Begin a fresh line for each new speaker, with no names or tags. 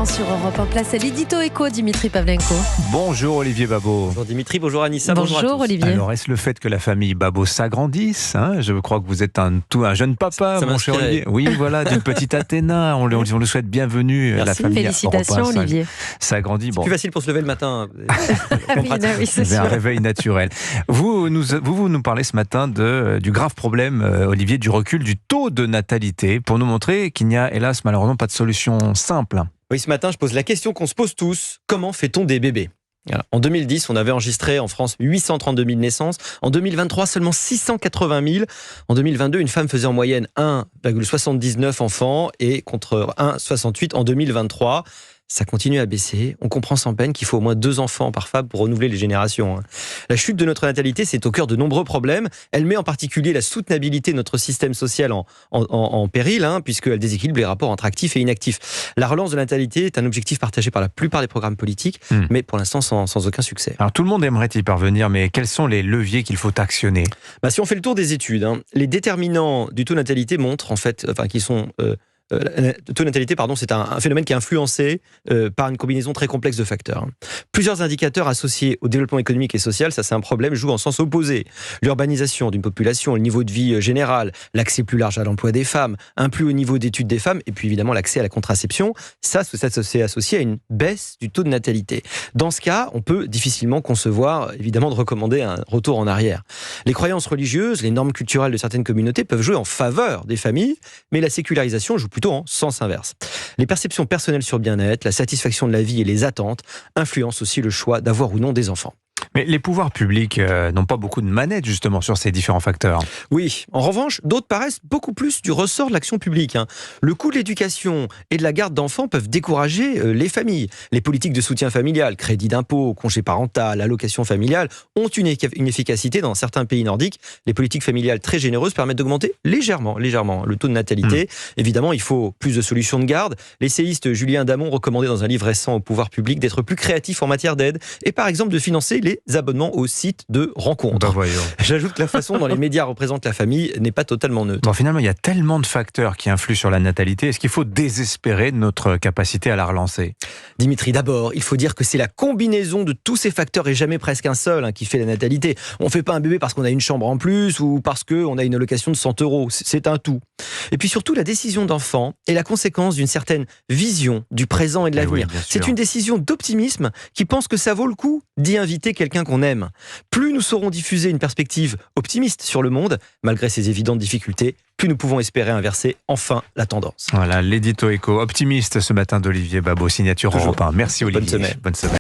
l'instant sur Europe 1. Place à l'édito éco, Dimitri Pavlenko.
Bonjour Olivier Babot.
Bonjour Dimitri, bonjour Anissa,
Bonjour
à tous.
Olivier.
Alors, est-ce le fait que la famille Babot s'agrandisse, Je crois que vous êtes un jeune papa,
Ça
mon cher
m'inspirait.
Olivier. Oui, voilà, d'une petite Athéna. On le souhaite bienvenue.
Merci.
La famille
Félicitations
Europe 1
Olivier.
s'agrandit.
C'est plus facile pour se lever le matin.
Oui, c'est
Vous avez un
sûr.
réveil naturel. Vous nous parlez ce matin du grave problème, Olivier, du recul du taux de natalité, pour nous montrer qu'il n'y a, hélas, malheureusement, pas de solution simple.
Oui, ce matin, je pose la question qu'on se pose tous. Comment fait-on des bébés ? Voilà. En 2010, on avait enregistré en France 832 000 naissances. En 2023, seulement 680 000. En 2022, une femme faisait en moyenne 1,79 enfants et contre 1,68 en 2023. Ça continue à baisser. On comprend sans peine qu'il faut au moins 2 enfants par femme pour renouveler les générations. La chute de notre natalité, c'est au cœur de nombreux problèmes. Elle met en particulier la soutenabilité de notre système social en péril, puisqu'elle déséquilibre les rapports entre actifs et inactifs. La relance de la natalité est un objectif partagé par la plupart des programmes politiques, mais pour l'instant sans aucun succès.
Alors, tout le monde aimerait y parvenir, mais quels sont les leviers qu'il faut actionner ?
Si on fait le tour des études, les déterminants du taux de natalité montrent qu'ils sont... le taux de natalité, c'est un phénomène qui est influencé par une combinaison très complexe de facteurs. Plusieurs indicateurs associés au développement économique et social, ça c'est un problème, jouent en sens opposé. L'urbanisation d'une population, le niveau de vie général, l'accès plus large à l'emploi des femmes, un plus haut niveau d'études des femmes, et puis évidemment l'accès à la contraception, ça c'est associé à une baisse du taux de natalité. Dans ce cas, on peut difficilement concevoir, évidemment, de recommander un retour en arrière. Les croyances religieuses, les normes culturelles de certaines communautés peuvent jouer en faveur des familles, mais la sécularisation joue plutôt en sens inverse. Les perceptions personnelles sur bien-être, la satisfaction de la vie et les attentes influencent aussi le choix d'avoir ou non des enfants.
Mais les pouvoirs publics n'ont pas beaucoup de manette justement sur ces différents facteurs.
Oui, en revanche, d'autres paraissent beaucoup plus du ressort de l'action publique. Le coût de l'éducation et de la garde d'enfants peuvent décourager les familles. Les politiques de soutien familial, crédit d'impôt, congé parental, allocation familiale, ont une efficacité dans certains pays nordiques. Les politiques familiales très généreuses permettent d'augmenter légèrement le taux de natalité. Évidemment, il faut plus de solutions de garde. L'essayiste Julien Damon recommandait dans un livre récent au pouvoir public d'être plus créatif en matière d'aide et par exemple de financer les abonnements aux sites de rencontres. J'ajoute que la façon dont les médias représentent la famille n'est pas totalement neutre.
Finalement, il y a tellement de facteurs qui influent sur la natalité. Est-ce qu'il faut désespérer de notre capacité à la relancer ?
Dimitri, d'abord, il faut dire que c'est la combinaison de tous ces facteurs et jamais presque un seul qui fait la natalité. On ne fait pas un bébé parce qu'on a une chambre en plus ou parce qu'on a une allocation de 100 €. C'est un tout. Et puis surtout, la décision d'enfant est la conséquence d'une certaine vision du présent et de l'avenir.
Oui,
c'est une décision d'optimisme qui pense que ça vaut le coup d'y inviter quelqu'un qu'on aime. Plus nous saurons diffuser une perspective optimiste sur le monde, malgré ces évidentes difficultés, plus nous pouvons espérer inverser enfin la tendance.
Voilà, l'édito éco optimiste ce matin d'Olivier Babot, signature
Toujours.
Europe 1. Merci Olivier.
Bonne semaine.
Bonne semaine.